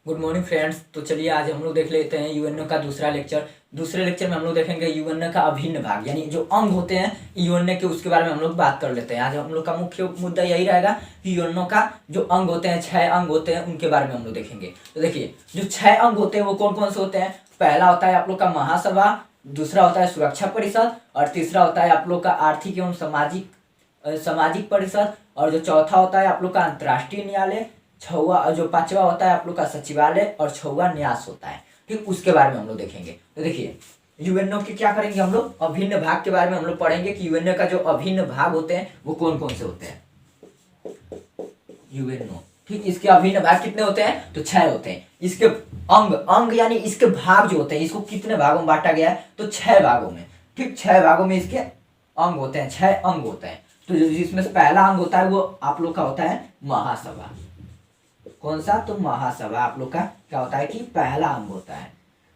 Good morning friends. तो चलिए आज हम लोग देख लेते हैं यूएनओ का दूसरा लेक्चर। दूसरे लेक्चर में हम लोग देखेंगे यूएनओ का अभिन्न भाग, यानी जो अंग होते हैं यूएनओ के, उसके बारे में हम लोग बात कर लेते हैं। आज हम लोग का मुख्य मुद्दा यही रहेगा कि यूएनओ का जो अंग होते हैं, 6 अंग होते हैं, उनके बारे में हम लोग देखेंगे। तो देखिए, जो 6 अंग होते हैं वो कौन कौन से होते हैं। पहला होता है आप लोग का महासभा, दूसरा होता है सुरक्षा परिषद, और तीसरा होता है आप लोग का आर्थिक एवं सामाजिक परिषद, और जो चौथा होता है आप लोग का अंतर्राष्ट्रीय न्यायालय, छवा जो पांचवा होता है आप लोग का सचिवालय, और छवा न्यास होता है। ठीक, उसके बारे में हम लोग देखेंगे। तो देखिए, यूएनओ के क्या करेंगे हम लोग, अभिन्न भाग के बारे में हम लोग पढ़ेंगे कि यूएनओ का जो अभिन्न भाग होते हैं वो कौन कौन से होते हैं। यूएनओ, ठीक, इसके अभिन्न भाग कितने होते हैं, तो 6 होते हैं। इसके अंग यानी इसके भाग जो होते हैं, इसको कितने भागों में बांटा गया है, तो 6 भागों में। ठीक, 6 भागों में इसके अंग होते हैं, 6 अंग होते हैं। तो जिसमें से पहला अंग होता है वो आप लोग का होता है महासभा। कौन सा, तो महासभा आप लोग का क्या होता है कि पहला अंग होता है।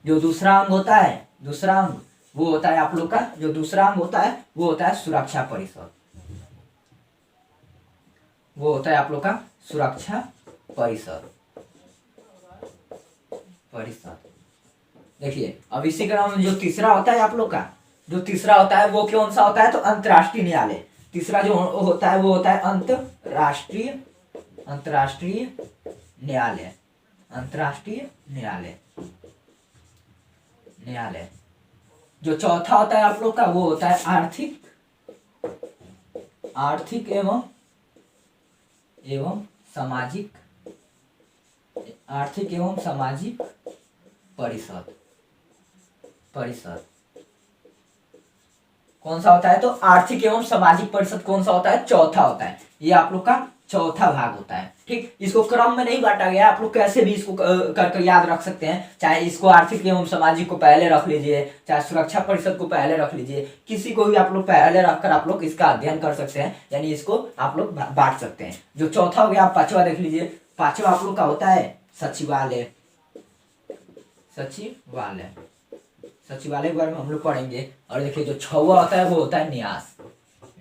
जो दूसरा अंग होता है, दूसरा अंग वो होता है आप लोग का, जो दूसरा अंग होता है वो होता है सुरक्षा परिषद। वो होता है आप लोग का सुरक्षा परिषद। देखिए, अब इसी क्रम में जो तीसरा होता है आप लोग का, जो तीसरा होता है वो कौन सा होता है, तो अंतर्राष्ट्रीय न्यायालय। तीसरा जो होता है वो होता है अंतर्राष्ट्रीय न्यायालय। अंतर्राष्ट्रीय न्यायालय। जो चौथा होता है आप लोग का वो होता है आर्थिक एवं सामाजिक परिषद। कौन सा होता है, तो आर्थिक एवं सामाजिक परिषद कौन सा होता है, चौथा होता है। ये आप लोग का चौथा भाग होता है। ठीक, इसको क्रम में नहीं बांटा गया, आप लोग कैसे भी इसको कर याद रख सकते हैं। चाहे इसको आर्थिक एवं सामाजिक को पहले रख लीजिए, चाहे सुरक्षा परिषद को पहले रख लीजिए, किसी को भी आप लोग पहले रखकर आप लोग इसका अध्ययन कर सकते हैं, यानी इसको आप लोग बांट सकते हैं। जो चौथा हो गया, आप पांचवा देख लीजिए। पांचवा आप लोग का होता है सचिवालय के बारे में हम लोग पढ़ेंगे। और देखिए, जो छवा होता है वो होता है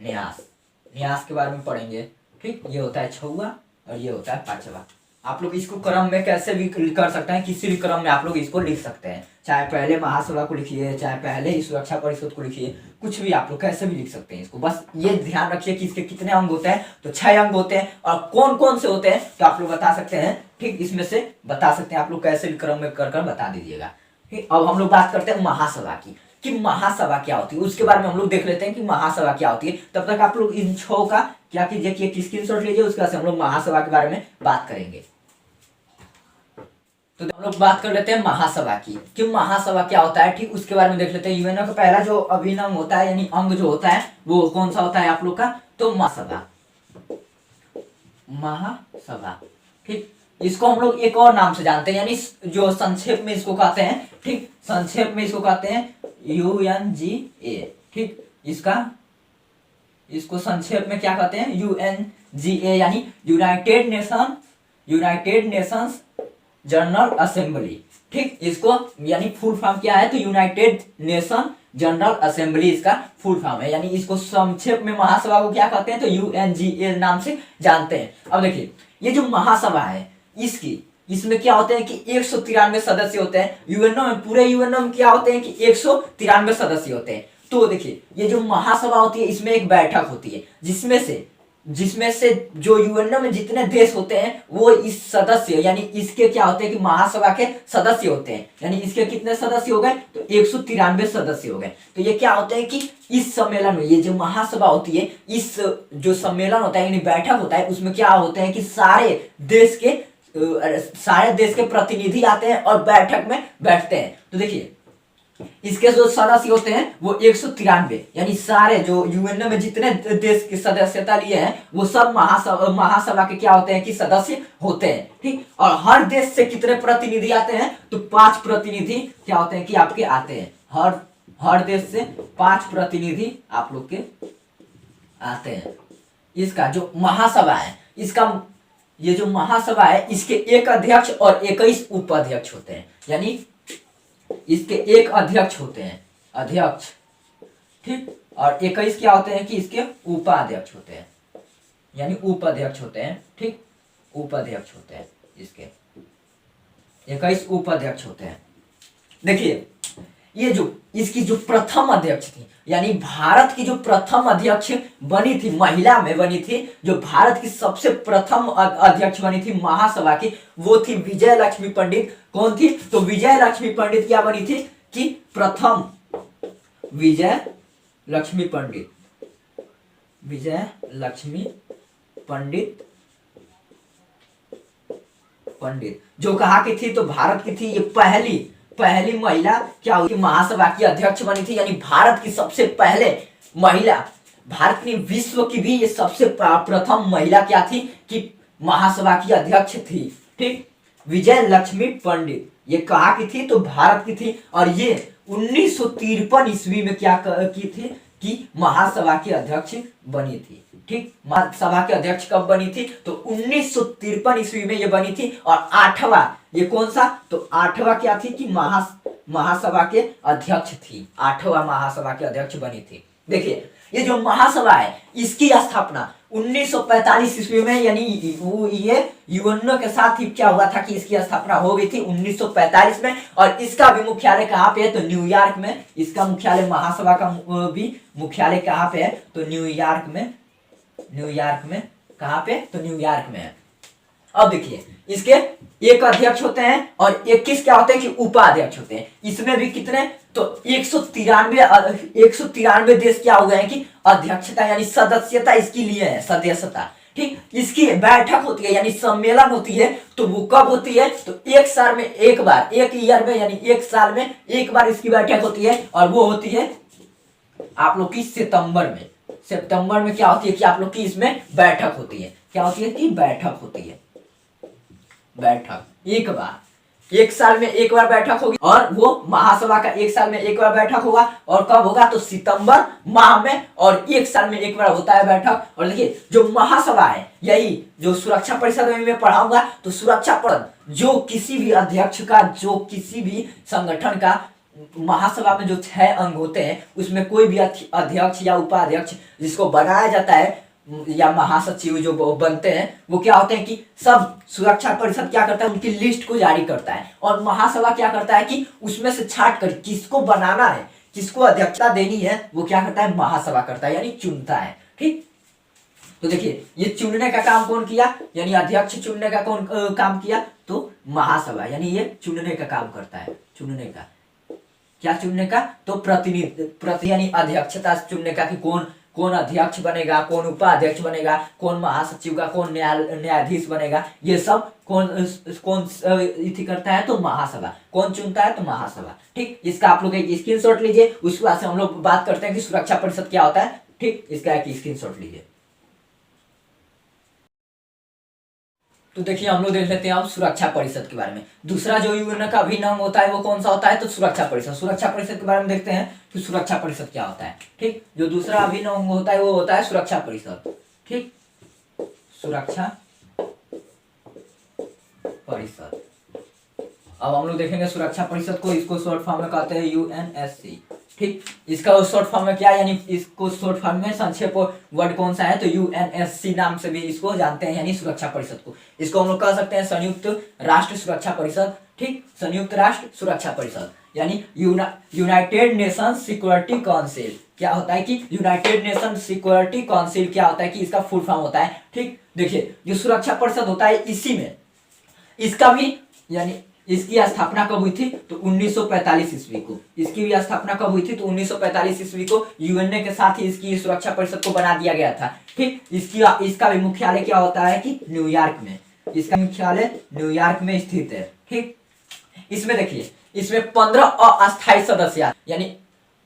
न्यास के बारे में पढ़ेंगे। ठीक, ये होता है छवा और ये होता है पांचवा। आप लोग इसको क्रम में कैसे भी कर सकते हैं, किसी भी क्रम में आप लोग इसको लिख सकते हैं। चाहे पहले महासभा को लिखिए, चाहे पहले ही सुरक्षा परिषद को लिखिए, कुछ भी आप लोग कैसे भी लिख सकते हैं इसको। बस ये ध्यान रखिए कि इसके कितने अंग होते हैं, तो 6 अंग होते हैं। और कौन कौन से होते हैं तो आप लोग बता सकते हैं। ठीक, इसमें से बता सकते हैं आप लोग, कैसे भी क्रम में कर बता दीजिएगा। अब हम लोग बात करते हैं महासभा की, कि महासभा क्या होती है, उसके बारे में हम लोग देख लेते हैं कि महासभा क्या होती है। तब तक आप लोग इन 6 का क्या कीजिए कि स्क्रीनशॉट लीजिए, उसके बाद हम लोग महासभा के बारे में बात करेंगे। तो हम लोग बात कर लेते हैं महासभा की, कि महासभा क्या होता है। ठीक, उसके बारे में देख लेते हैं। यूएनओ का पहला जो अभिन्न अंग होता है, यानी अंग जो होता है वो कौन सा होता है आप लोग का, तो महासभा। ठीक, इसको हम लोग एक और नाम से जानते हैं, यानी जो संक्षेप में इसको कहते हैं। ठीक, संक्षेप में इसको कहते हैं UNGA। ठीक, इसको संक्षेप में क्या कहते हैं, UNGA, यानी यूनाइटेड नेशंस जनरल असेंबली। ठीक, इसको यानी फुल फॉर्म क्या है, तो यूनाइटेड नेशन जनरल असेंबली इसका फुल फॉर्म है। यानी इसको संक्षेप में महासभा को क्या कहते हैं, तो UNGA नाम से जानते हैं। अब देखिए, ये जो महासभा है इसमें क्या होते हैं कि 193 सदस्य होते हैं। यूएनओ में, पूरे यूएनओ में क्या होते हैं कि 193 सदस्य होते हैं। तो देखिए, ये जो महासभा होती है इसमें एक बैठक होती है, जिसमें से जो यूएनओ में जितने देश होते हैं वो इस सदस्य, यानी इसके क्या होते हैं कि महासभा के सदस्य होते हैं। यानी इसके कितने सदस्य हो गए, तो 193 सदस्य हो गए। तो ये क्या होते हैं कि इस सम्मेलन में, ये जो महासभा होती है, इस जो सम्मेलन होता है यानी बैठक होता है, उसमें क्या होते हैं कि सारे देश के प्रतिनिधि आते हैं और बैठक में बैठते हैं। तो देखिए, इसके जो सदस्य होते हैं वो 193, यानी सारे जो यूएनओ में जितने देश की सदस्यता लिए हैं वो सब महासभा के क्या होते हैं कि सदस्य होते हैं। ठीक, और हर देश से कितने प्रतिनिधि आते हैं, तो 5 प्रतिनिधि क्या होते हैं कि आपके आते हैं। हर देश से 5 प्रतिनिधि आप लोग के आते हैं। इसका जो महासभा है, ये जो महासभा है, इसके एक अध्यक्ष और 21 उपाध्यक्ष होते हैं। यानी इसके एक अध्यक्ष होते हैं, अध्यक्ष। ठीक, और 21 क्या होते हैं कि इसके उपाध्यक्ष होते हैं, यानी उपाध्यक्ष होते हैं। ठीक, उपाध्यक्ष होते हैं इसके। 21 उपाध्यक्ष होते हैं। देखिए ये जो इसकी जो प्रथम अध्यक्ष थी, यानी भारत की जो प्रथम अध्यक्ष बनी थी, महिला में बनी थी, जो भारत की सबसे प्रथम अध्यक्ष बनी थी महासभा की, वो थी विजय लक्ष्मी पंडित। कौन थी? तो विजय लक्ष्मी पंडित क्या बनी थी कि प्रथम विजय लक्ष्मी पंडित, विजय लक्ष्मी पंडित जो कहा की थी, तो भारत की थी ये पहली महिला क्या हुई, महासभा की अध्यक्ष बनी थी, यानी भारत की सबसे पहले महिला, भारत की विश्व की भी ये सबसे प्रथम महिला क्या थी कि महासभा की अध्यक्ष थी। ठीक, विजय लक्ष्मी पंडित ये कहा की थी, तो भारत की थी, और ये 1953 ईस्वी में क्या की थी कि महासभा की अध्यक्ष बनी थी। ठीक, महासभा के अध्यक्ष कब बनी थी? तो 1953 ईस्वी में ये बनी थी। और 8वां ये कौन सा? तो 8वां क्या थी कि महासभा के अध्यक्ष थी, 8वां महासभा के अध्यक्ष बनी थी। देखिए ये जो महासभा है इसकी स्थापना 1945 ईस्वी में, यानी ये यूएनओ के साथ ही क्या हुआ था कि इसकी स्थापना हो गई थी 1945 में। और इसका भी मुख्यालय कहाँ पे है? तो न्यूयॉर्क में। इसका मुख्यालय, महासभा का भी मुख्यालय कहाँ पे है? तो न्यूयॉर्क में। कहाँ पे? तो न्यूयॉर्क में है। अब देखिए इसके एक अध्यक्ष होते हैं और 21 क्या होते हैं कि उपाध्यक्ष होते हैं। इसमें भी कितने? तो 193 देश क्या हो गए हैं कि अध्यक्षता यानी सदस्यता इसकी लिए है, सदस्यता। ठीक, इसकी बैठक होती है यानी सम्मेलन होती है, तो वो कब होती है? तो एक साल में एक बार, एक ईयर में यानी एक साल में एक बार इसकी बैठक होती है, और वो होती है आप लोग की सितंबर में। सितंबर में क्या होती है कि आप लोग की इसमें बैठक होती है। क्या होती है कि बैठक होती है, बैठक एक बार, एक साल में एक बार बैठक होगी, और वो महासभा का एक साल में एक बार बैठक होगा। और कब होगा? तो सितंबर माह में, और एक साल में एक बार होता है बैठक। और देखिए जो महासभा है, यही जो सुरक्षा परिषद में मैं पढ़ाऊंगा, तो सुरक्षा परिषद जो किसी भी अध्यक्ष का, जो किसी भी संगठन का, महासभा में जो 6 अंग होते हैं उसमें कोई भी अध्यक्ष या उपाध्यक्ष जिसको बनाया जाता है, या महासचिव जो बनते हैं, वो क्या होते हैं कि सब सुरक्षा परिषद क्या करता है, उनकी लिस्ट को जारी करता है, और महासभा क्या करता है कि उसमें से छांट कर किसको बनाना है, किसको अध्यक्षता देनी है, वो क्या करता है? महासभा करता है, यानी चुनता है। ठीक, तो देखिए ये चुनने का काम कौन किया, यानी अध्यक्ष चुनने का कौन काम किया? तो महासभा, यानी ये चुनने का काम करता है। चुनने का क्या? चुनने का तो प्रतिनिधि यानी अध्यक्षता चुनने का कि कौन अध्यक्ष बनेगा, कौन उपाध्यक्ष बनेगा, कौन महासचिव का, कौन न्यायाधीश बनेगा, ये सब कौन इति करता है? तो महासभा। कौन चुनता है? तो महासभा। ठीक, इसका आप लोग एक स्क्रीनशॉट लीजिए, उसके बाद से हम लोग बात करते हैं कि सुरक्षा परिषद क्या होता है। ठीक, इसका एक स्क्रीनशॉट लीजिए। तो देखिए हम लोग देख लेते हैं अब सुरक्षा परिषद के बारे में। दूसरा जो यूएन का अभिन्न अंग होता है वो कौन सा होता है? तो सुरक्षा परिषद। सुरक्षा परिषद के बारे में देखते हैं कि सुरक्षा परिषद क्या होता है। ठीक, जो दूसरा अभिन्न अंग होता है वो होता है सुरक्षा परिषद। ठीक, सुरक्षा परिषद। अब हम लोग देखेंगे सुरक्षा परिषद को, इसको शॉर्ट फॉर्म में कहते हैं यूएनएससी। ठीक, इसका शॉर्ट फॉर्म में क्या है, यानी इसको शॉर्ट फॉर्म में संक्षेप वर्ड कौन सा है? तो यूएनएससी नाम से भी इसको जानते हैं, यानी सुरक्षा परिषद को। इसको हम लोग कह सकते हैं संयुक्त राष्ट्र सुरक्षा परिषद। ठीक, संयुक्त राष्ट्र सुरक्षा परिषद यानी यूनाइटेड नेशन सिक्योरिटी काउंसिल। क्या होता है कि यूनाइटेड नेशन सिक्योरिटी काउंसिल क्या होता है कि इसका फुल फॉर्म होता है। ठीक, देखिए जो सुरक्षा परिषद होता है इसी में इसका भी, यानी इसकी स्थापना कब हुई थी? तो 1945 ईस्वी को। इसकी भी स्थापना कब हुई थी? तो 1945 ईस्वी को यूएनए के साथ ही इसकी सुरक्षा परिषद को बना दिया गया था। ठीक, इसका भी मुख्यालय क्या होता है कि न्यूयॉर्क में। इसका मुख्यालय न्यूयॉर्क में स्थित है। ठीक, इसमें देखिए इसमें 15 अस्थायी सदस्य, यानी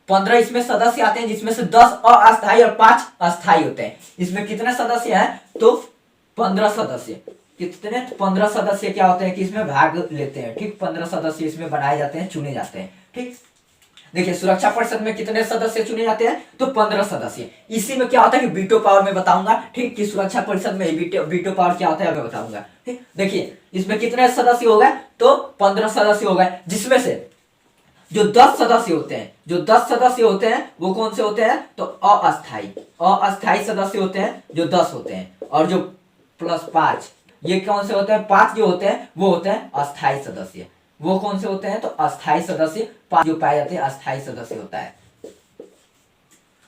15 इसमें सदस्य आते हैं, जिसमें से 10 अस्थायी और 5 अस्थायी होते हैं। इसमें कितने सदस्य हैं? तो 15 सदस्य। कितने? 15 सदस्य क्या होते हैं कि इसमें भाग लेते हैं। ठीक, 15 सदस्य इसमें बनाए जाते हैं, चुने जाते हैं। ठीक, देखिए सुरक्षा परिषद में कितने सदस्य चुने जाते हैं? तो 15 सदस्य। इसी में क्या होता है कि वीटो पावर में बताऊंगा। ठीक, कि सुरक्षा परिषद में वीटो पावर क्या होता है मैं बताऊंगा। ठीक, देखिए इसमें कितने सदस्य हो गए? तो 15 सदस्य हो गए, जिसमें से जो 10 सदस्य होते हैं वो कौन से होते हैं? तो अस्थायी सदस्य होते हैं जो 10 होते हैं, और जो +5 ये कौन से होते हैं? 5 जो होते हैं वो होते हैं अस्थायी सदस्य। वो कौन से होते हैं, तो अस्थायी सदस्य जो पाए जाते हैं अस्थायी सदस्य होता है।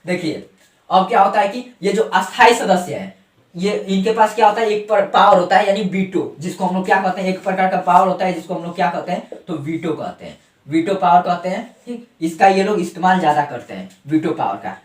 देखिए अब क्या होता है कि ये जो अस्थायी सदस्य है ये इनके पास क्या होता है, एक पावर होता है यानी वीटो, जिसको हम लोग क्या कहते हैं, एक प्रकार का पावर होता है जिसको हम लोग क्या कहते हैं, तो वीटो कहते हैं, वीटो पावर कहते हैं। ठीक, इसका ये लोग इस्तेमाल ज्यादा करते हैं वीटो पावर का।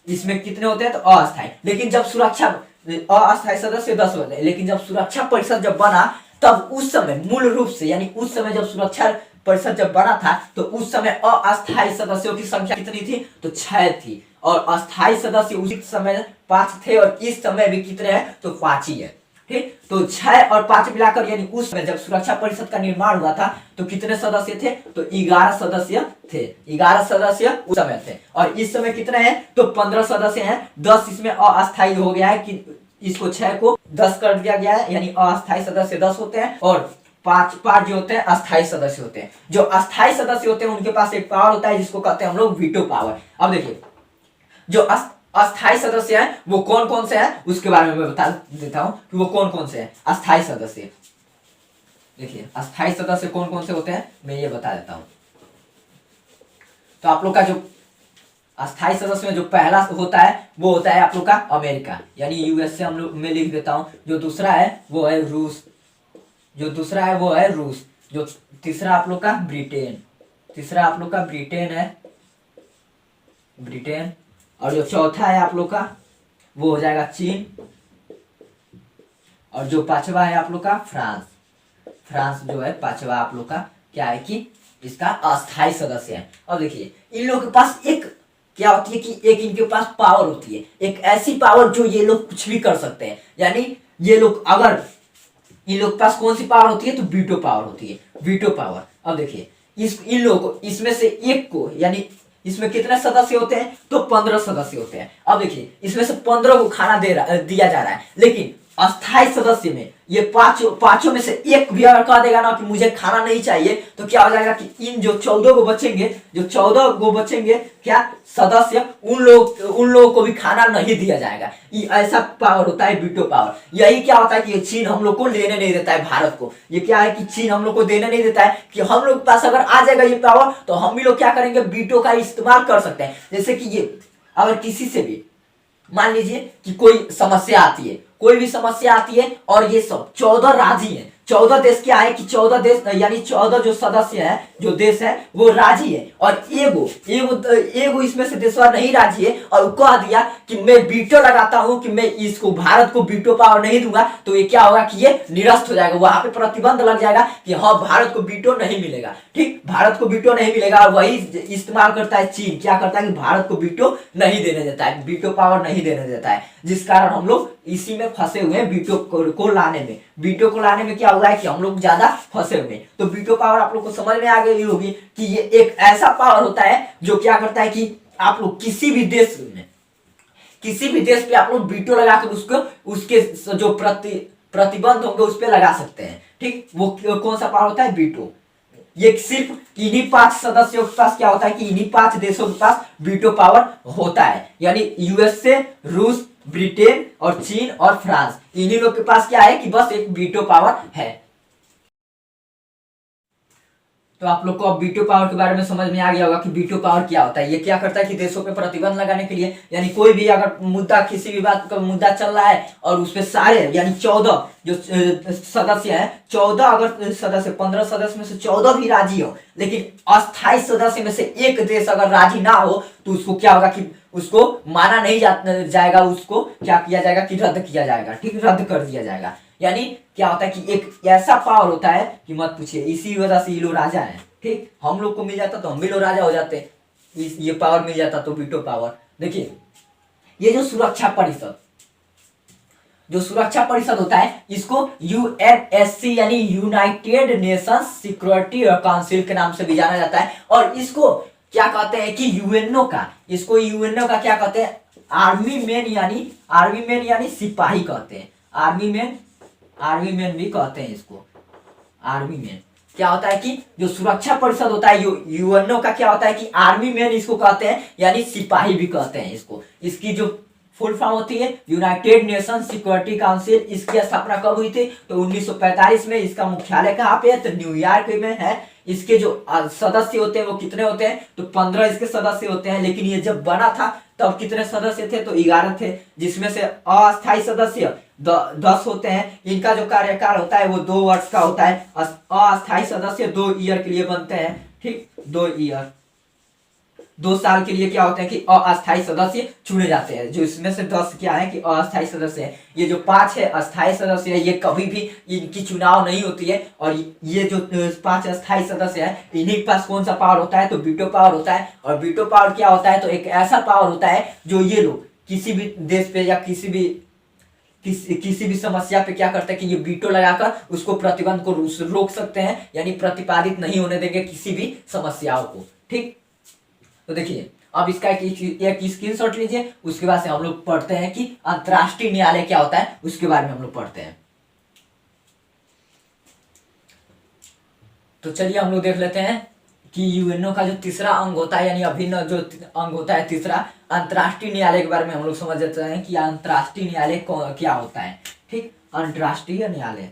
इसमें कितने होते हैं, तो अस्थायी। लेकिन जब सुरक्षा अस्थायी सदस्य 10 होते हैं, लेकिन जब सुरक्षा परिषद जब बना तब उस समय मूल रूप से यानी उस समय जब सुरक्षा परिषद जब बना था तो उस समय अस्थायी सदस्यों की संख्या कितनी थी, तो 6 थी, और अस्थायी सदस्य उसी समय 5 थे, और इस समय भी कितने हैं, तो 5 ही है। ठीक, तो 6 और 5 मिलाकर यानी उस समय जब सुरक्षा परिषद का निर्माण हुआ था तो कितने सदस्य थे, तो 11 सदस्य थे, 11 सदस्य उस समय थे, और इस समय कितने हैं, तो 15 सदस्य हैं। 10 इसमें अस्थायी हो गया है कि इसको 6 को 10 कर दिया गया है, यानी अस्थायी सदस्य 10 होते हैं, और 5 जो होते हैं अस्थायी सदस्य होते हैं। जो अस्थायी सदस्य होते हैं उनके पास एक पावर होता है जिसको कहते हैं हम लोग वीटो पावर। अब देखिए जो अस्थायी सदस्य हैं वो कौन कौन से हैं उसके बारे में मैं बता देता हूं कि वो कौन कौन से हैं अस्थायी सदस्य। देखिए अस्थायी सदस्य कौन कौन से होते हैं मैं ये बता देता हूं। तो आप लोग का जो अस्थायी सदस्य में जो पहला होता है वो होता है आप लोग का अमेरिका, यानी यूएसए हम लोग मैं लिख देता हूं। जो दूसरा है वो है रूस, जो दूसरा है वो है रूस। जो तीसरा आप लोग का ब्रिटेन, तीसरा आप लोग का ब्रिटेन है, ब्रिटेन। और जो चौथा है आप लोग का वो हो जाएगा चीन, और जो पांचवा है आप लोग का फ्रांस। फ्रांस जो है पांचवा आप लोग का क्या है कि इसका अस्थायी सदस्य है। अब देखिए इन लोगों के पास एक क्या होती है कि एक इनके पास पावर होती है, एक ऐसी पावर जो ये लोग कुछ भी कर सकते हैं। यानी ये लोग अगर इन लोग के पास कौन सी पावर होती है, तो वीटो पावर होती है, वीटो पावर। अब देखिए इन लोगों को इसमें से एक को यानी इसमें कितने सदस्य होते हैं, तो 15 सदस्य होते हैं। अब देखिए इसमें से 15 को खाना दिया जा रहा है, लेकिन अस्थायी सदस्य में ये पांचों में से एक भी अगर कह देगा ना कि मुझे खाना नहीं चाहिए तो क्या हो जाएगा कि इन जो 14 को बचेंगे, जो 14 को बचेंगे क्या सदस्य, उन लोगों को भी खाना नहीं दिया जाएगा। ये ऐसा पावर होता है वीटो पावर। यही क्या होता है कि चीन हम लोग को लेने नहीं देता है, भारत को। ये क्या है कि चीन हम लोग को देने नहीं देता है कि हम लोग के पास अगर आ जाएगा ये पावर तो हम भी लोग क्या करेंगे, वीटो का इस्तेमाल कर सकते हैं। जैसे कि ये अगर किसी से भी मान लीजिए कि कोई समस्या आती है, कोई भी समस्या आती है और ये सब 14 राजी हैं, 14 देश क्या है कि 14 देश यानी 14 जो सदस्य है जो देश है वो राजी है, और एगो इसमें से देश नहीं राजी है और कह दिया कि मैं वीटो लगाता हूं कि मैं इसको भारत को वीटो पावर नहीं दूंगा, तो ये क्या होगा कि ये निरस्त हो जाएगा, वहां पे प्रतिबंध लग जाएगा कि हाँ भारत को वीटो नहीं मिलेगा। ठीक, भारत को वीटो नहीं मिलेगा, और वही इस्तेमाल करता है चीन, क्या करता है कि भारत को वीटो नहीं देने देता है, वीटो पावर नहीं देने देता है, जिस कारण हम लोग इसी में फंसे हुए हैं। वीटो को लाने में, वीटो को लाने में क्या हुआ है कि हम लोग ज्यादा फंसे हुए हैं। तो वीटो पावर आप लोग को समझ में आ गई होगी कि ये एक ऐसा पावर होता है जो क्या करता है कि आप लोग किसी भी देश पे आप लोग वीटो लगाकर उसके जो प्रतिबंध होंगे उस पर लगा सकते हैं। ठीक, वो कौन सा पावर होता है, वीटो। ये सिर्फ इन्हीं 5 सदस्यों के पास क्या होता है कि इन्हीं 5 देशों के पास वीटो पावर होता है, यानी यूएसए, रूस, ब्रिटेन और चीन और फ्रांस, इन्हीं लोग के पास क्या है कि बस एक वीटो पावर है। तो आप लोग को अब वीटो पावर के बारे में समझ में आ गया होगा कि वीटो पावर क्या होता है। ये क्या करता है कि देशों पे प्रतिबंध लगाने के लिए, यानी कोई भी अगर मुद्दा, किसी भी बात का मुद्दा चल रहा है और उस पे सारे यानी 14 जो सदस्य हैं, 14 अगर सदस्य 15 सदस्य में से 14 भी राजी हो, लेकिन अस्थायी सदस्य में से एक देश अगर राजी ना हो तो उसको क्या होगा कि उसको माना नहीं जाएगा, उसको क्या किया जाएगा कि रद्द किया जाएगा। ठीक, रद्द कर दिया जाएगा। यानी क्या होता है कि एक ऐसा पावर होता है कि मत पूछिए, इसी वजह से ये लोग राजा हैं। ठीक, हम लोग को मिल जाता तो हम भी लोग राजा हो जाते, ये पावर मिल जाता तो वीटो पावर। देखिए ये जो सुरक्षा परिषद होता है इसको यूएनएससी यानी यूनाइटेड नेशंस सिक्योरिटी काउंसिल के नाम से भी जाना जाता है, और इसको क्या कहते हैं कि यूएनओ का क्या कहते हैं, आर्मी मैन यानी सिपाही कहते हैं, आर्मी मैन भी कहते हैं इसको, आर्मी मैन। क्या होता है कि जो सुरक्षा परिषद होता है यूएनओ का क्या होता है कि आर्मी मैन इसको कहते हैं, यानी सिपाही भी कहते हैं इसको। इसकी जो फुल फॉर्म होती है यूनाइटेड नेशन सिक्योरिटी काउंसिल। इसकी स्थापना कब हुई थी? तो 1945 में। इसका मुख्यालय कहाँ पे है? तो न्यूयॉर्क में है। इसके जो सदस्य होते हैं वो कितने होते हैं? तो 15 इसके सदस्य होते हैं। लेकिन ये जब बना था तब कितने सदस्य थे? तो 11 थे, जिसमें से अस्थायी सदस्य 10 होते हैं। इनका जो कार्यकाल होता है वो 2 वर्ष का होता है। अस्थायी सदस्य 2 ईयर के लिए बनते हैं, ठीक, 2 ईयर, 2 साल के लिए क्या होते हैं कि अस्थायी सदस्य चुने जाते हैं। जो इसमें से 10 क्या है कि अस्थायी सदस्य है। ये जो 5 है अस्थायी सदस्य है, ये कभी भी इनकी चुनाव नहीं होती है। और ये जो 5 अस्थायी सदस्य है, इन्हीं के पास कौन सा पावर होता है? तो वीटो पावर होता है। और वीटो पावर क्या होता है? तो एक ऐसा पावर होता है जो ये लोग किसी भी देश पे या किसी भी समस्या पे क्या करते हैं कि ये वीटो लगाकर उसको प्रतिबंध को रोक सकते हैं, यानी प्रतिपादित नहीं होने देंगे किसी भी समस्याओं को, ठीक। तो देखिए अब इसका एक स्क्रीनशॉट लीजिए, उसके बाद से हम लोग पढ़ते हैं कि अंतर्राष्ट्रीय न्यायालय क्या होता है, उसके बारे में हम लोग पढ़ते हैं। तो चलिए हम लोग देख लेते हैं कि यूएनओ का जो तीसरा अंग होता है, यानी अभिन्न जो अंग होता है तीसरा, अंतर्राष्ट्रीय न्यायालय के बारे में हम लोग समझ लेते हैं कि अंतर्राष्ट्रीय न्यायालय क्या होता है, ठीक। अंतर्राष्ट्रीय न्यायालय,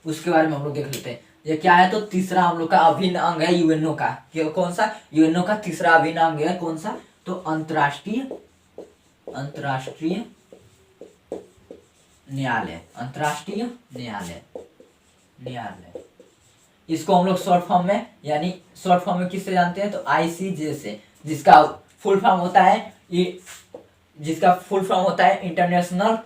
उसके बारे में हम लोग देख लेते हैं। ये क्या है? तो तीसरा हम लोग का अभिन्न अंग है यूएनओ का। कौन सा? यूएनओ का तीसरा अभिन्न अंग है कौन सा? तो अंतर्राष्ट्रीय न्यायालय, अंतर्राष्ट्रीय न्यायालय। इसको हम लोग शॉर्ट फॉर्म में, यानी शॉर्ट फॉर्म में किससे जानते हैं? तो आईसीजे से, जिसका फुल फॉर्म होता है इंटरनेशनल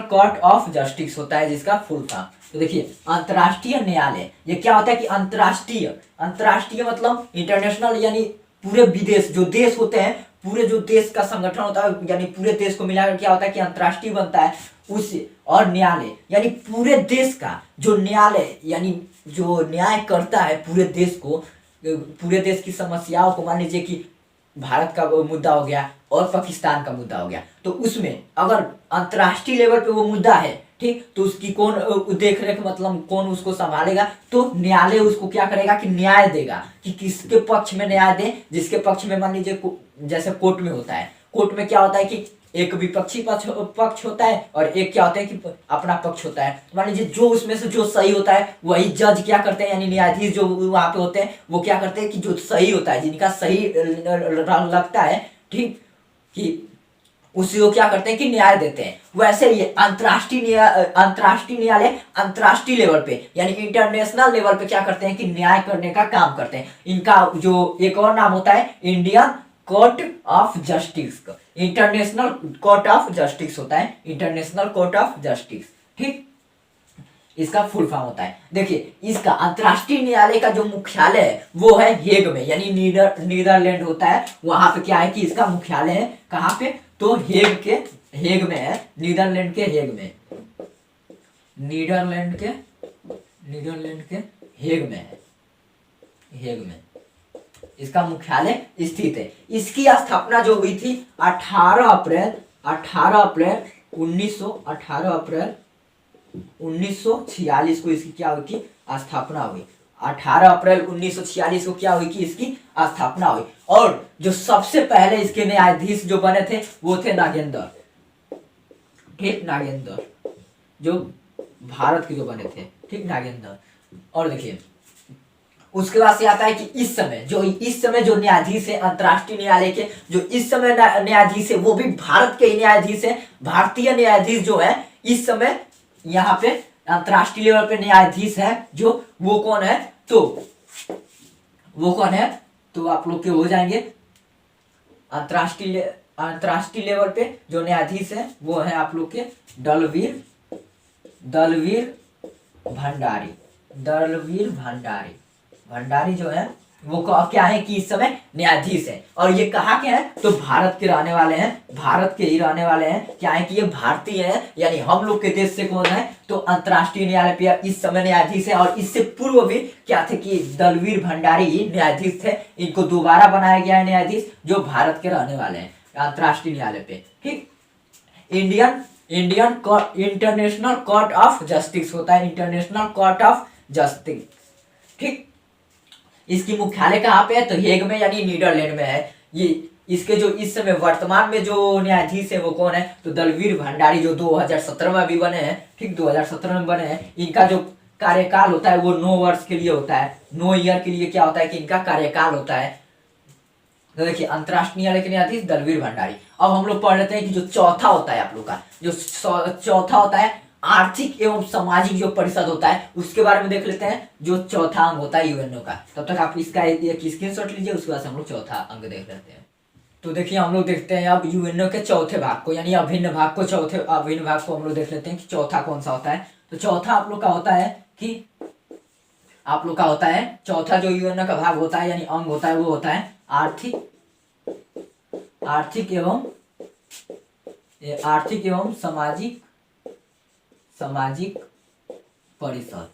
कोर्ट ऑफ जस्टिस होता है जिसका फुल फॉर्म। तो देखिए अंतर्राष्ट्रीय न्यायालय ये क्या होता है कि अंतर्राष्ट्रीय मतलब इंटरनेशनल, यानी पूरे विदेश जो देश होते हैं, पूरे जो देश का संगठन होता है, यानी पूरे देश को मिलाकर क्या होता है कि अंतर्राष्ट्रीय बनता है उस। और न्यायालय यानी पूरे देश का जो न्यायालय, यानी जो न्याय करता है पूरे देश को, पूरे देश की समस्याओं को। मान लीजिए कि भारत का मुद्दा हो गया और पाकिस्तान का मुद्दा हो गया, तो उसमें अगर अंतर्राष्ट्रीय लेवल पे वो मुद्दा है, ठीक, तो उसकी कौन देख रेख, मतलब कौन उसको संभालेगा? तो न्यायालय उसको क्या करेगा कि न्याय देगा कि किसके पक्ष में न्याय दे। जिसके पक्ष में, मान लीजिए जैसे कोर्ट में होता है, कोर्ट में क्या होता है कि एक विपक्षी पक्ष होता है और एक क्या होता है कि अपना पक्ष होता है। मान लीजिए जो उसमें से जो सही होता है वही जज क्या करते हैं, यानी न्यायाधीश जो वहां पे होते हैं वो क्या करते हैं कि जो सही होता है, जिनका सही लगता है, ठीक, कि उसी को क्या करते हैं कि न्याय देते हैं। वैसे ही अंतर्राष्ट्रीय न्यायालय अंतर्राष्ट्रीय लेवल पे, यानी इंटरनेशनल लेवल पे क्या करते हैं कि न्याय करने का काम करते हैं। इनका जो एक और नाम होता है Indian court of justice, international court of justice होता है, इंटरनेशनल कोर्ट ऑफ जस्टिस, ठीक, इसका फुल फॉर्म होता है। देखिए इसका अंतर्राष्ट्रीय न्यायालय का जो मुख्यालय है वो है हेग में, यानी नीदरलैंड होता है। वहां पे क्या है कि इसका मुख्यालय है कहाँ पे? तो हेग में है, नीदरलैंड के हेग में, नीदरलैंड के हेग में है, हेग में इसका मुख्यालय स्थित है। इसकी स्थापना जो हुई थी 18 अप्रैल 1946 को इसकी क्या हुई कि स्थापना हुई। 18 अप्रैल 1946 को क्या हुई कि इसकी स्थापना हुई। और जो सबसे पहले इसके न्यायाधीश जो बने थे वो थे नागेंद्र, ठीक, नागेंद्र, जो भारत के जो बने थे, ठीक, नागेंद्र। और देखिए उसके बाद से आता है कि इस समय जो न्यायाधीश है अंतर्राष्ट्रीय न्यायालय के, जो इस समय न्यायाधीश है वो भी भारत के न्यायाधीश है। भारतीय न्यायाधीश जो है इस समय यहाँ पे अंतर्राष्ट्रीय लेवल पे न्यायाधीश है, जो वो कौन है? तो आप लोग के हो जाएंगे अंतर्राष्ट्रीय लेवल पे जो न्यायाधीश है वो है आप लोग के दलवीर भंडारी जो है वो क्या है कि इस समय न्यायाधीश है। और ये कहाँ के हैं? तो भारत के रहने वाले हैं, भारत के ही रहने वाले हैं। क्या है कि ये भारतीय है, यानी हम लोग के देश से कौन है? तो अंतर्राष्ट्रीय न्यायालय पे इस समय न्यायाधीश है। और इससे पूर्व भी क्या थे कि दलवीर भंडारी ही न्यायाधीश थे। इनको दोबारा बनाया गया है न्यायाधीश, जो भारत के रहने वाले हैं अंतर्राष्ट्रीय न्यायालय पे, ठीक। इंटरनेशनल कोर्ट ऑफ जस्टिस होता है, इंटरनेशनल कोर्ट ऑफ जस्टिस, ठीक। इसकी मुख्यालय कहाँ पे है? तो हेग में, यानी नीदरलैंड में है। ये इसके जो इस समय वर्तमान में जो न्यायाधीश है वो कौन है, तो दलवीर भंडारी, जो 2017 में भी बने हैं, ठीक 2017 में बने हैं। इनका जो कार्यकाल होता है वो 9 वर्ष के लिए होता है, 9 ईयर के लिए क्या होता है कि इनका कार्यकाल होता है। तो देखिए अंतरराष्ट्रीय न्यायालय के न्यायाधीश दलवीर भंडारी। अब हम लोग पढ़ लेते हैं कि जो चौथा होता है आप लोग का, जो चौथा होता है आर्थिक एवं सामाजिक जो परिषद होता है, उसके बारे में देख लेते हैं। जो चौथा अंग होता है यूएनओ का, तब तक आप इसका एक स्क्रीनशॉट लीजिए, उसके बाद हम लोग चौथा अंग देख लेते हैं। तो देखिए हम लोग देखते हैं अब यूएनओ के चौथे भाग को, यानी अभिन्न भाग को, चौथे अभिन्न भाग को हम लोग देख लेते हैं कि चौथा कौन सा होता है। तो चौथा आप लोग का होता है कि आप लोग का होता है चौथा जो यूएनओ का भाग होता है यानी अंग होता है, वो होता है आर्थिक एवं सामाजिक परिषद।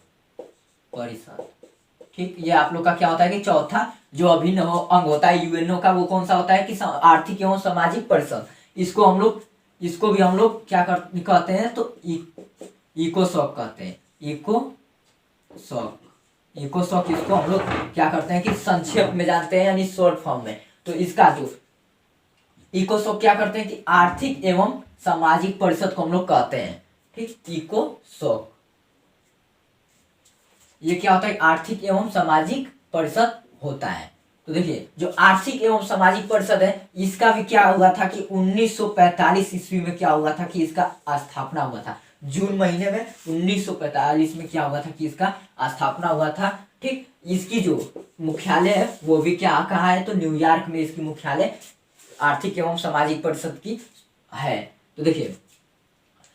ठीक, ये आप लोग का क्या होता है कि चौथा जो अभिन्न अंग होता है यूएनओ का, वो कौन सा होता है कि आर्थिक एवं सामाजिक परिषद। इसको भी हम लोग क्या कहते हैं, तो इकोसॉक कहते हैं। इकोसॉक इसको हम लोग क्या करते हैं कि संक्षेप में जानते हैं, यानी शॉर्ट फॉर्म में। तो इसका जो इकोसॉक क्या करते हैं कि आर्थिक एवं सामाजिक परिषद को हम लोग कहते हैं। ठीक, इकोसॉक ये क्या होता है, आर्थिक एवं सामाजिक परिषद होता है। तो देखिए जो आर्थिक एवं सामाजिक परिषद है, इसका भी क्या हुआ था कि 1945 ईस्वी में क्या हुआ था कि इसका स्थापना हुआ था। जून महीने में 1945 में क्या हुआ था कि इसका स्थापना हुआ था। ठीक, इसकी जो मुख्यालय है वो भी क्या कहाँ है, तो न्यूयॉर्क में इसकी मुख्यालय आर्थिक एवं सामाजिक परिषद की है। तो देखिए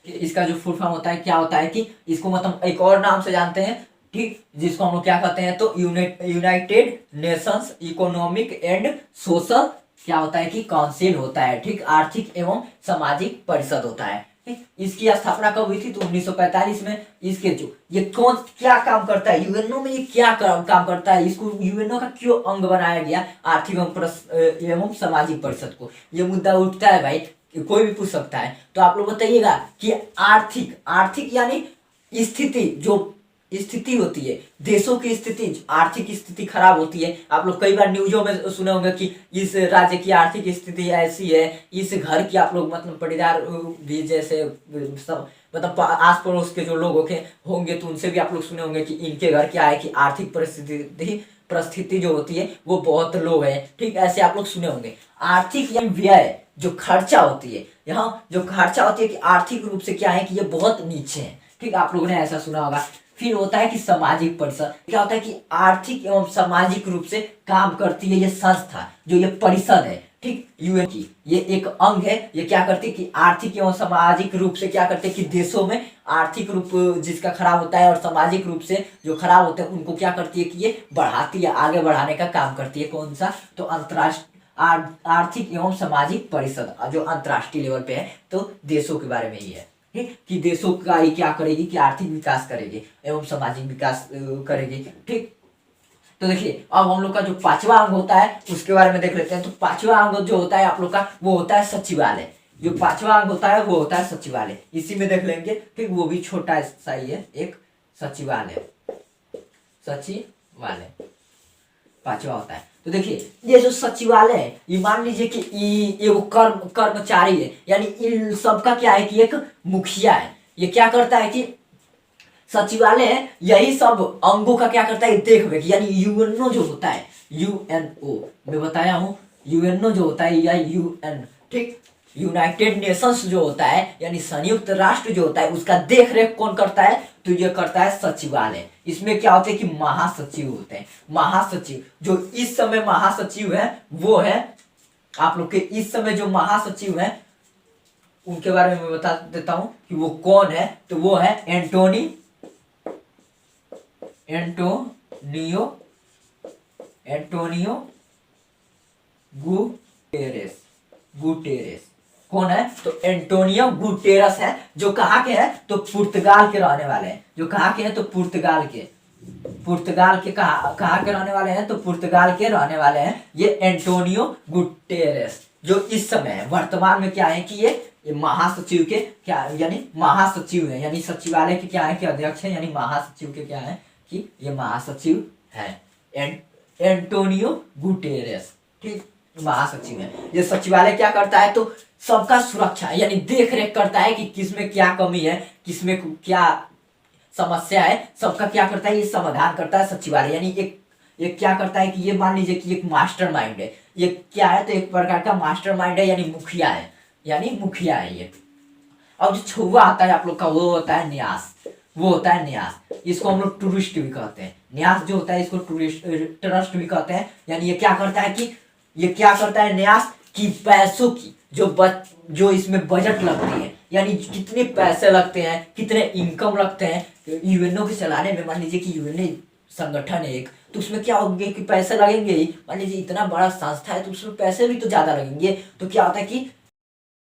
इसका जो फुल फॉर्म होता है क्या होता है कि इसको मतलब एक और नाम से जानते हैं, ठीक, जिसको हम लोग क्या कहते हैं, तो United Nations economic and social क्या होता है कि काउंसिल होता है। ठीक, आर्थिक एवं सामाजिक परिषद होता है। ठीक, इसकी स्थापना कब हुई थी, तो 1945 में। इसके जो ये कौन क्या काम करता है यूएनओ में, ये क्या काम करता है, इसको यूएनओ का क्यों अंग बनाया गया आर्थिक एवं सामाजिक परिषद को, ये मुद्दा उठता है भाई, कोई भी पूछ सकता है। तो आप लोग बताइएगा कि आर्थिक यानी स्थिति होती है, देशों की स्थिति, आर्थिक स्थिति खराब होती है। आप लोग कई बार न्यूज़ों में सुने होंगे कि इस राज्य की आर्थिक स्थिति ऐसी है, इस घर की आप लोग मतलब पटीदार भी जैसे सब मतलब आस पड़ोस के जो लोग होंगे तो उनसे भी आप लोग सुने होंगे कि इनके घर क्या है कि आर्थिक परिस्थिति जो होती है वो बहुत लो है। ठीक, ऐसे आप लोग सुने होंगे। आर्थिक यानी व्यय, जो खर्चा होती है, यहाँ जो खर्चा होती है कि आर्थिक रूप से क्या है कि ये बहुत नीचे है। ठीक, आप लोगों ने ऐसा सुना होगा। फिर होता है कि सामाजिक परिषद, क्या होता है कि आर्थिक एवं सामाजिक रूप से काम करती है ये संस्था, जो ये परिषद है। ठीक, यूएन की ये एक अंग है, ये क्या करती है कि आर्थिक एवं सामाजिक रूप से क्या करते हैं कि देशों में आर्थिक रूप जिसका खराब होता है और सामाजिक रूप से जो खराब होते हैं उनको क्या करती है कि ये बढ़ाती है, आगे बढ़ाने का काम करती है। कौन सा, तो आर्थिक एवं सामाजिक परिषद, जो अंतर्राष्ट्रीय लेवल पे है, तो देशों के बारे में ही है। ठीक, कि देशों का ही क्या करेगी कि आर्थिक विकास करेगी एवं सामाजिक विकास करेगी। ठीक, तो देखिए अब हम लोग का जो पांचवा अंग होता है उसके बारे में देख लेते हैं। तो पांचवा अंग जो होता है आप लोग का वो होता है सचिवालय। जो पांचवा अंग होता है वो होता है सचिवालय, इसी में देख लेंगे। ठीक, वो भी छोटा सा ही है, एक सचिवालय पांचवा होता है। तो देखिए ये जो सचिवालय है, ये मान लीजिए कि ये वो कर्मचारी है, यानी इन सबका क्या है कि एक मुखिया है। ये क्या करता है कि सचिवालय है, यही सब अंगों का क्या करता है, देख रेख। यानी यूएनओ जो होता है, यूएनओ मैं बताया हूँ, यूएनओ जो होता है या यूएन, ठीक, यूनाइटेड नेशंस जो होता है यानी संयुक्त राष्ट्र जो होता है, उसका देख रेख कौन करता है, तो ये करता है सचिवालय। इसमें क्या होते हैं कि महासचिव होते हैं। महासचिव जो इस समय महासचिव है वो है आप लोग के इस समय जो महासचिव है उनके बारे में मैं बता देता हूं कि वो कौन है। तो वो है एंटोनियो गुटेरेस। कौन है, तो एंटोनियो गुटेरस है, जो कहाँ के हैं, तो पुर्तगाल के रहने वाले हैं। जो कहाँ के हैं, तो पुर्तगाल के कहाँ के रहने वाले हैं, तो पुर्तगाल के रहने वाले हैं ये एंटोनियो गुटेरेस, जो इस समय वर्तमान में क्या है कि ये महासचिव के क्या यानी महासचिव है, यानी सचिवालय के क्या है कि अध्यक्ष है, यानी महासचिव के क्या है कि ये महासचिव है एंटोनियो गुटेरेस। ठीक, महासचिव है। ये सचिवालय क्या करता है, तो सबका सुरक्षा यानी देख रेख करता है कि किसमें क्या कमी है, किसमें क्या समस्या है, सबका क्या करता है, ये समाधान करता है सचिवालय। यानी एक क्या करता है कि ये मान लीजिए कि एक मास्टरमाइंड है, ये क्या है, तो एक प्रकार का मास्टरमाइंड है, यानी मुखिया है, यानी मुखिया है ये। और जो छुआ आता है आप लोग का, वो होता है न्यास, वो होता है न्यास। इसको हम लोग टूरिस्ट भी कहते हैं। न्यास जो होता है इसको टूरिस्ट ट्रस्ट भी कहते हैं। यानी ये क्या करता है कि ये क्या करता है न्यास, की पैसों की जो इसमें बजट लगती है, यानी कितने पैसे लगते हैं, कितने इनकम लगते हैं यूएनओ के चलाने में। मान लीजिए कि यूएनओ संगठन है एक, तो उसमें क्या होंगे कि पैसे लगेंगे ही। मान लीजिए इतना बड़ा संस्था है तो उसमें पैसे भी तो ज्यादा लगेंगे। तो क्या होता है कि